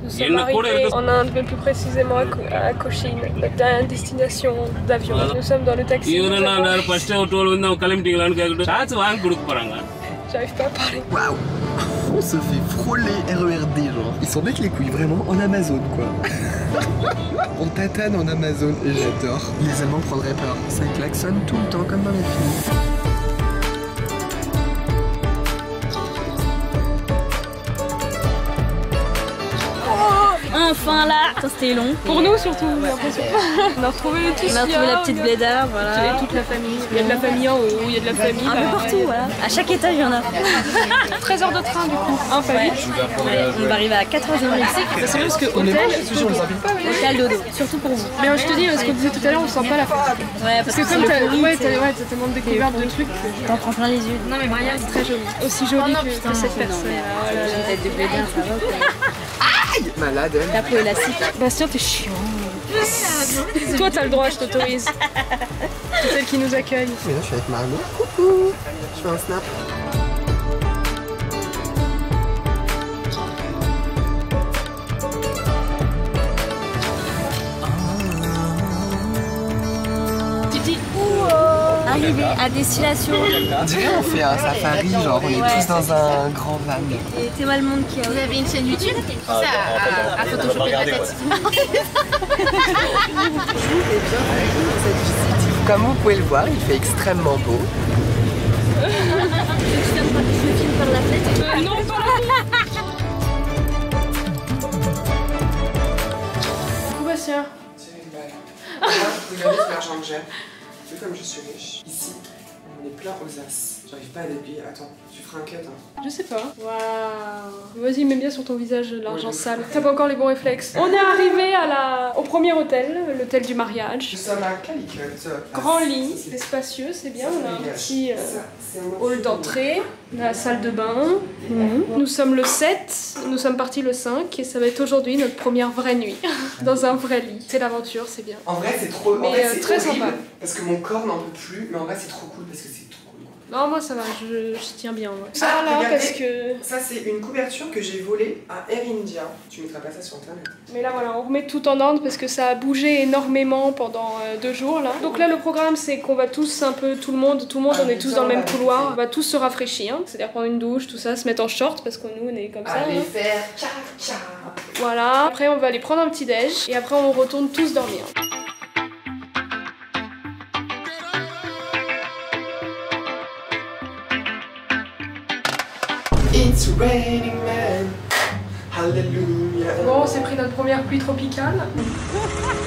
Nous sommes arrivés en Inde, mais plus précisément à Cochin, notre dernière destination d'avion. Nous sommes dans le taxi. J'arrive pas à parler. Waouh! On se fait frôler RERD, genre. Ils s'en mettent les couilles, vraiment, en Amazon, quoi. On tatane en Amazon, et j'adore. Les Allemands prendraient peur. Ça klaxonne tout le temps, comme dans les films. Enfin là, ça c'était long. Pour nous surtout, j'ai l'impression. On a retrouvé les tous. On a retrouvé la petite blédard, voilà. Toute la famille. Il y a de la famille en haut, il y a de la famille. Un peu partout, voilà. À chaque étage, il y en a. 13 heures de train du coup. En famille. Ouais, on va arriver à 4h ici. C'est bien parce que hôtel, Hôtel dodo, surtout pour vous. mais je te dis, ce qu'on disait tout à l'heure, on sent pas la fête. Ouais, Parce que comme t'as tellement de découvertes de trucs. t'en prends plein les yeux. Non mais Maria, c'est très joli. Aussi joli que cette personne. Une tête de blédard, ça va. Malade, elle. La peau élastique. Bastien, t'es chiant. Toi, t'as le droit, je t'autorise. C'est celle qui nous accueille. Mais là, je suis avec Margot. Coucou! Je fais un snap. Tu dis où arriver à destination. On dirait on fait un safari, genre on est tous dans un grand van. Et t'es mal monde qui a. Vous avez une chaîne YouTube? Ça à photoshopper la tête. Comme vous pouvez le voir, il fait extrêmement beau. Tu filmes par la tête? Non, pas la Coucou Bastien. C'est une balle. Regardez tout l'argent que j'ai. Vu comme je suis riche. Ici, on est plein aux as. J'arrive pas à débiller. Attends, tu feras un cut, hein. Je sais pas. Waouh. Vas-y, mets bien sur ton visage l'argent sale. T'as pas encore les bons réflexes. On est arrivé au premier hôtel, l'hôtel du mariage. Nous sommes à Calicut. Grand lit, c'est spacieux, c'est bien. On a un petit hall d'entrée, la salle de bain. Nous sommes le 7, nous sommes partis le 5 et ça va être aujourd'hui notre première vraie nuit dans un vrai lit. C'est l'aventure, c'est bien. En vrai, c'est trop. Mais en fait, c'est très horrible sympa. parce que mon corps n'en peut plus. Mais en vrai, c'est trop cool parce que c'est trop cool. Non, moi ça va, je tiens bien. Ouais. Ça Ah, là, regardez, parce que. Ça, c'est une couverture que j'ai volée à Air India. Tu mettras pas ça sur internet. Mais là voilà, on remet tout en ordre parce que ça a bougé énormément pendant 2 jours là. Donc là le programme c'est qu'on va tous tout le monde on est tous dans le même couloir. On va tous se rafraîchir, c'est-à-dire prendre une douche, tout ça, se mettre en short parce que nous on est comme ça. Allez hein. faire caca. Voilà, après on va aller prendre un petit déj et après on retourne tous dormir. It's raining man. Hallelujah. Bon, on s'est pris notre première pluie tropicale.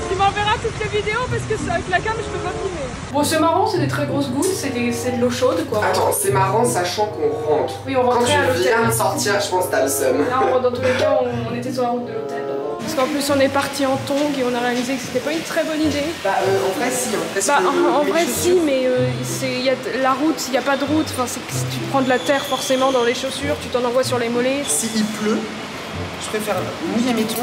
Tu m'enverras toutes les vidéos parce que avec la cam je peux pas filmer. Bon, c'est marrant, c'est des très grosses gouttes, c'est de l'eau chaude quoi. Attends, c'est marrant sachant qu'on rentre. Oui, on Quand rentrait à tu viens l'hôtel. de sortir, je pense que t'as le seum. Là, dans tous les cas, on était sur la route de l'hôtel. Parce qu'en plus, on est parti en tongs et on a réalisé que c'était pas une très bonne idée. Bah, en vrai, si. Parce Bah, que en les vrai, chaussures- si, mais la route, il n'y a pas de route. Enfin, c'est que si tu prends de la terre forcément dans les chaussures, tu t'en envoies sur les mollets. S'il pleut, je préfère mouiller mes tongs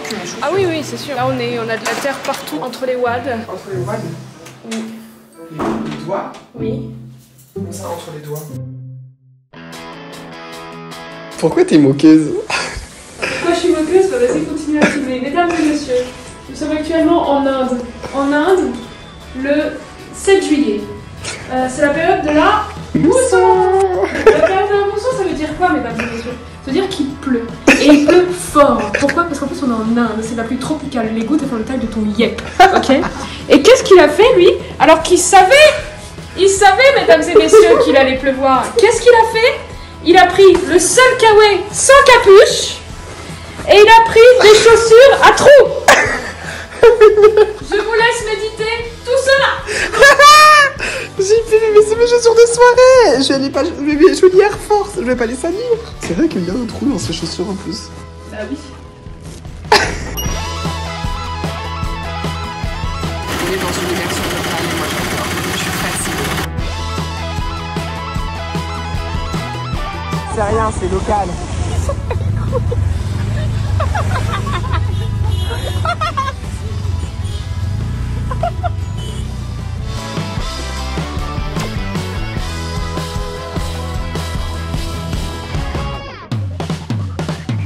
que mes chaussures. Ah oui, oui, c'est sûr. Là, on a de la terre partout entre les wads. Entre les wads. Oui. Les doigts. Oui. Comme ça, entre les doigts. Pourquoi t'es moqueuse? Moi, je suis moqueuse, bah, vas-y, continue à filmer. Mesdames et messieurs, nous sommes actuellement en Inde. En Inde, le 7 juillet. C'est la période de la mousson. La période de la mousson, ça veut dire quoi, mesdames et messieurs? Ça veut dire qu'il pleut. Et il pleut fort. Pourquoi? Parce qu'en plus, on est en Inde, c'est la pluie tropicale. Les gouttes, elles font la taille de ton yep. Ok? Et qu'est-ce qu'il a fait, lui? Alors qu'il savait, mesdames et messieurs, qu'il allait pleuvoir. Qu'est-ce qu'il a fait? Il a pris le seul kawaii sans capuche. Et il a pris des chaussures à trous. Je vous laisse méditer tout cela. J'ai fait, mais c'est mes chaussures de soirée. Je n'ai pas mes jolies Air Force. Je vais pas les salir. C'est vrai qu'il y a un trou dans ces chaussures en plus. Bah oui. On est dans une immersion totale et moi j'adore. Je suis fascinée. C'est rien, c'est local.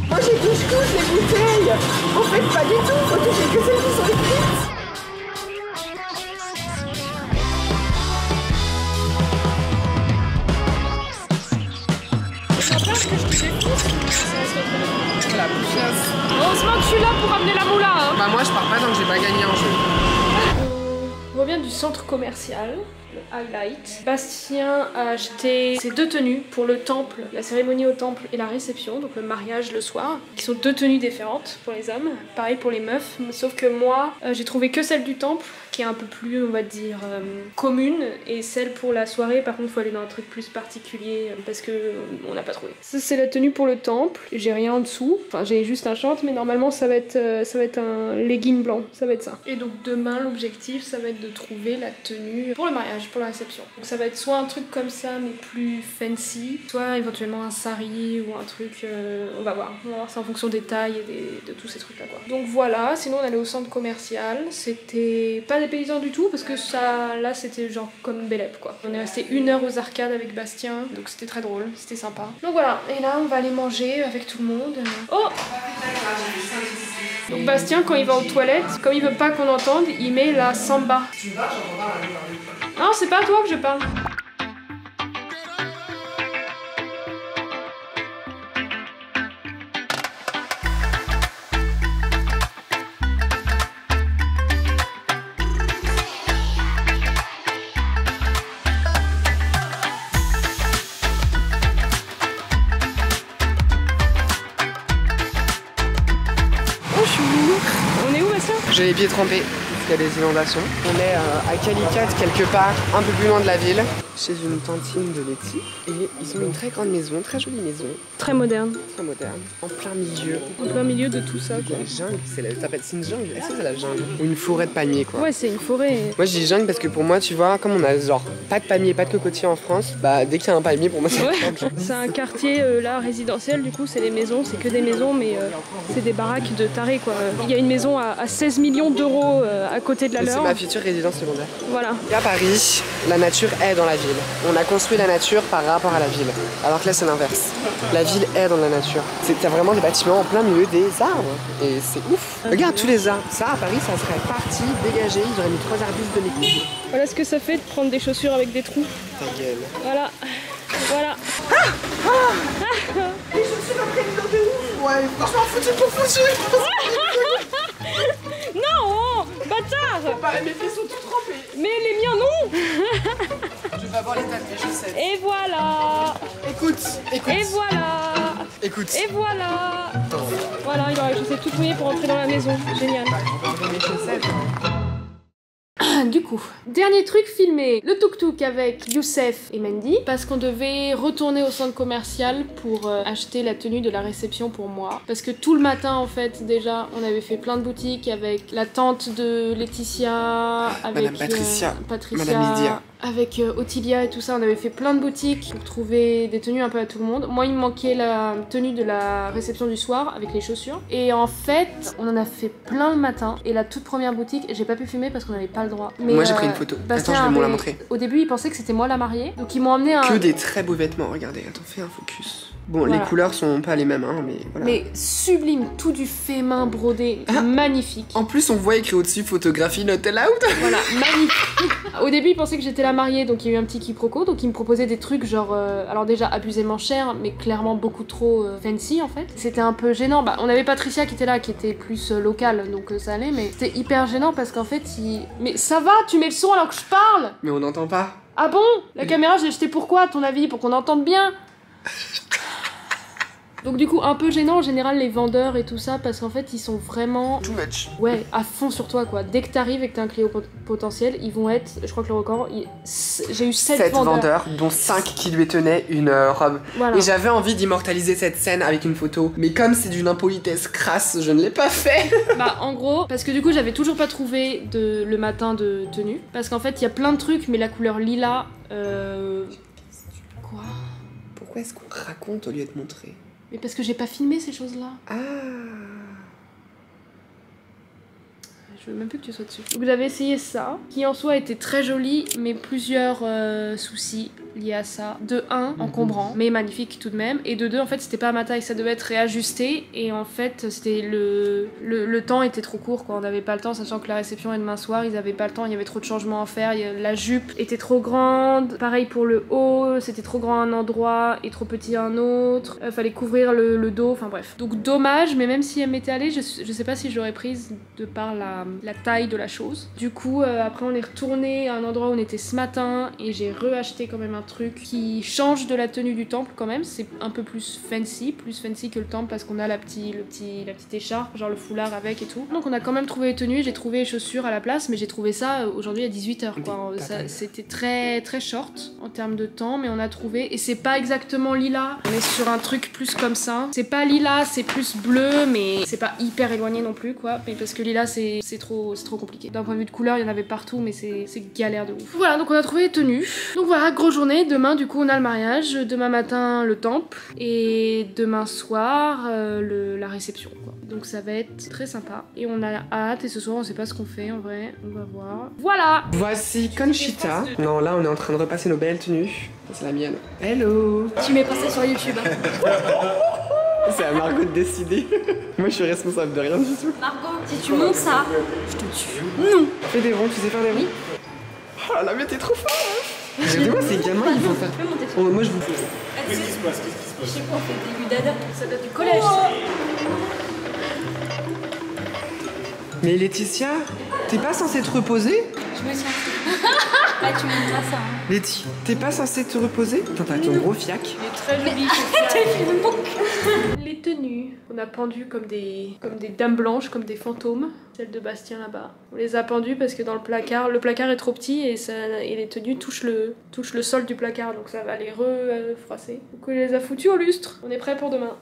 Moi j'ai touche les bouteilles. feuilles. En fait, pas du tout. Faut toucher que celles qui sont écrites. La poufiasse. Heureusement que je suis là pour amener la moula, hein. Bah moi je pars pas tant que j'ai pas gagné un jeu. On revient du centre commercial, le Highlight. Bastien a acheté ses 2 tenues pour le temple, la cérémonie au temple et la réception, donc le mariage le soir, qui sont 2 tenues différentes pour les hommes, pareil pour les meufs, sauf que moi j'ai trouvé que celle du temple, qui est un peu plus, on va dire, commune, et celle pour la soirée, par contre, faut aller dans un truc plus particulier parce que on n'a pas trouvé. Ça, c'est la tenue pour le temple. J'ai rien en dessous. Enfin, j'ai juste un short, mais normalement, ça va être un legging blanc. Ça va être ça. Et donc, demain, l'objectif, ça va être de trouver la tenue pour le mariage, pour la réception. Donc, ça va être soit un truc comme ça, mais plus fancy, soit éventuellement un sari ou un truc. On va voir. On va voir, c'est en fonction des tailles et de tous ces trucs-là, quoi. Donc, voilà. Sinon, on allait au centre commercial. C'était pas des paysans du tout parce que ça là c'était genre comme Bélep quoi. On est resté 1 heure aux arcades avec Bastien donc c'était très drôle, c'était sympa. Donc voilà, et là on va aller manger avec tout le monde. Oh! Donc Bastien quand il va aux toilettes, comme il veut pas qu'on entende, il met la samba. Non c'est pas à toi que je parle. On est où Bastien? J'ai les pieds trempés parce qu'il y a des inondations. On est à Calicut, quelque part, un peu plus loin de la ville, chez une tantine de Letty. Et ils ont une très grande maison, très jolie maison. Très moderne. Très moderne. En plein milieu. En plein milieu de tout ça quoi. La jungle, c'est une jungle. Est-ce que c'est la jungle? Ou une forêt de palmiers quoi. Ouais c'est une forêt. Moi je dis jungle parce que pour moi tu vois, comme on a genre pas de palmiers, pas de cocotiers en France, bah dès qu'il y a un palmier pour moi c'est ouais. C'est un quartier là résidentiel, du coup c'est les maisons, c'est que des maisons mais c'est des baraques de tarés quoi. Il y a une maison à 16 millions d'euros à côté de la leur. C'est ma future résidence secondaire. Voilà. Et à Paris, la nature est dans la ville. On a construit la nature par rapport à la ville. Alors que là c'est l'inverse. La ville est dans la nature. T'as vraiment des bâtiments en plein milieu des arbres. Et c'est ouf. Regarde tous les arbres. Ça à Paris ça serait parti, dégagé, ils auraient mis 3 arbustes de l'écoute. Voilà ce que ça fait de prendre des chaussures avec des trous. Ta gueule. Voilà. Voilà. Les chaussures après une de ouf. Ouais, franchement foutu pour foutu. Non, bâtard. Bah, mes pieds sont tout trempés. Mais les miens non. Je vais avoir l'état de mes chaussettes. Et voilà. Écoute. Et voilà. Écoute. Et voilà. Voilà, il aura les chaussettes toutes mouillées pour entrer dans la maison. Génial. Mes chaussettes. Du coup, dernier truc filmé, le tuk-tuk avec Youssef et Mandy, parce qu'on devait retourner au centre commercial pour acheter la tenue de la réception pour moi. Parce que tout le matin, en fait, déjà, on avait fait plein de boutiques avec la tante de Laetitia, avec Madame Patricia, Madame Lydia, avec Ottilia et tout ça. On avait fait plein de boutiques pour trouver des tenues un peu à tout le monde. Moi, il me manquait la tenue de la réception du soir avec les chaussures. Et en fait, on en a fait plein le matin. Et la toute première boutique, j'ai pas pu filmer parce qu'on n'avait pas le droit. Mais, moi j'ai pris une photo. Bastien Attends, je vais vous la montrer. Au début, il pensait que c'était moi la mariée. Donc ils m'ont emmené un... Que des très beaux vêtements, regardez. Attends, fais un focus. Bon, voilà. Les couleurs sont pas les mêmes, hein, mais voilà. Mais sublime, tout du fait main brodé, magnifique. En plus, on voit écrit au-dessus photographie not allowed. Voilà, magnifique. Au début, il pensait que j'étais la mariée, donc il y a eu un petit quiproquo. Donc il me proposait des trucs genre, alors déjà abusément cher, mais clairement beaucoup trop fancy en fait. C'était un peu gênant. Bah, on avait Patricia qui était là, qui était plus locale, donc ça allait, mais c'était hyper gênant parce qu'en fait, mais ça va, tu mets le son alors que je parle. Mais on n'entend pas. Ah bon? La caméra, je l'ai achetée pourquoi, à ton avis? Pour qu'on entende bien? Donc du coup un peu gênant en général les vendeurs et tout ça parce qu'en fait ils sont vraiment Too much. ouais à fond sur toi quoi. Dès que t'arrives et que t'as un client potentiel ils vont être, je crois que le record, j'ai eu 7 vendeurs dont 5 qui lui tenaient une robe. Voilà. Et j'avais envie d'immortaliser cette scène avec une photo. Mais comme c'est d'une impolitesse crasse, je ne l'ai pas fait. Bah en gros, parce que du coup j'avais toujours pas trouvé le matin de tenue. Parce qu'en fait il y a plein de trucs mais la couleur lilas... Quoi? Pourquoi est-ce qu'on raconte au lieu de montrer? Mais parce que j'ai pas filmé ces choses-là. Ah. Je veux même plus que tu sois dessus. Donc j'avais essayé ça, qui en soi était très joli, mais plusieurs soucis. lié à ça. De 1, encombrant, mais magnifique tout de même. Et de 2, en fait, c'était pas à ma taille, ça devait être réajusté. Et en fait, c'était le temps était trop court, quoi. On n'avait pas le temps, sachant que la réception est demain soir, ils avaient pas le temps, il y avait trop de changements à faire. La jupe était trop grande. Pareil pour le haut, c'était trop grand à un endroit et trop petit à un autre. Fallait couvrir le dos, enfin bref. Donc dommage, mais même si elle m'était allée, je sais pas si je l'aurais prise de par la taille de la chose. Du coup, après on est retourné à un endroit où on était ce matin et j'ai reacheté quand même un truc qui change de la tenue du temple quand même. C'est un peu plus fancy que le temple parce qu'on a la petite écharpe, genre le foulard avec et tout. Donc on a quand même trouvé les tenues, j'ai trouvé les chaussures à la place, mais j'ai trouvé ça aujourd'hui à 18h quoi. C'était très très short en termes de temps, mais on a trouvé, et c'est pas exactement lilas, on est sur un truc plus comme ça. C'est pas lilas, c'est plus bleu, mais c'est pas hyper éloigné non plus quoi, mais parce que lilas c'est trop compliqué. D'un point de vue de couleur, il y en avait partout, mais c'est galère de ouf. Voilà, donc on a trouvé les tenues. Donc voilà, grosse journée. Demain du coup on a le mariage, demain matin le temple, et demain soir la réception quoi. Donc ça va être très sympa, et on a hâte, et ce soir on sait pas ce qu'on fait en vrai, on va voir. Voilà. Voici Conchita. Non, là on est en train de repasser nos belles tenues. C'est la mienne. Hello. Tu mets pas ça sur YouTube. Hein. C'est à Margot de décider. Moi je suis responsable de rien du tout. Margot, si tu montes ça, je te tue. Non. Fais des ronds, tu sais faire des ronds? Oui. Oh là, mais t'es trop fort hein. Regardez-moi, ces gamins ils vont faire... Oh, moi je vous fais. Qu'est-ce qui se passe? Je sais pas, on fait le début d'Adam, ça date du collège. Mais Laetitia, t'es pas censée te reposer? Je me tiens. Ah, tu me dis pas ça. Hein. Laetitia, t'es pas censée te reposer? Attends, t'as ton gros fiac. Il est très joli. Les tenues, on a pendu comme des dames blanches, comme des fantômes. Celle de Bastien là-bas. On les a pendues parce que dans le placard est trop petit et les tenues touchent le sol du placard, donc ça va les refroisser. Donc on les a foutues au lustre. On est prêt pour demain.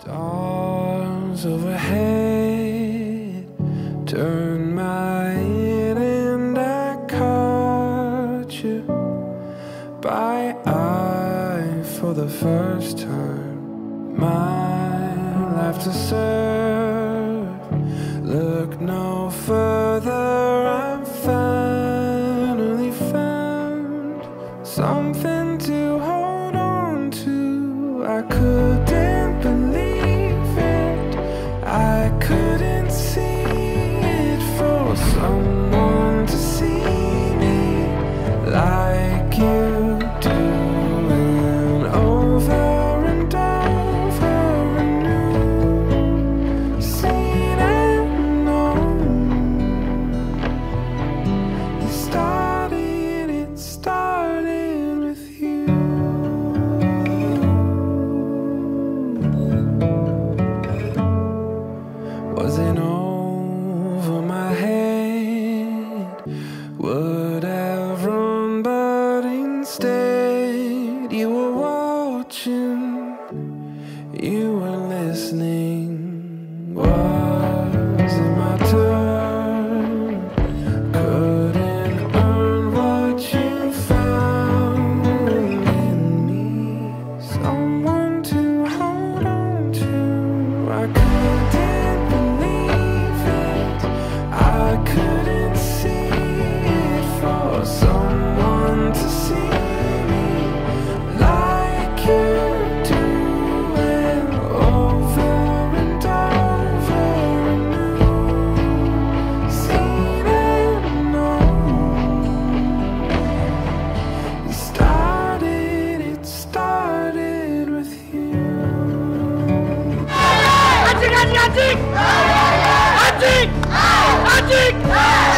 Stars overhead, turn my head and I caught you by eye for the first time. My life to serve, look no further, I'm finally found something to hold on to. I couldn't believe it, I couldn't see it, for someone to see me like you do, and over and over anew, seen and known. It started with you. Wasn't over my head, would have run, but instead you were watching, you were listening. Wasn't my turn, couldn't earn what you found in me, someone to hold on to. I couldn't believe it, I couldn't see it, for someone to see me like Atik! Atik! Atik!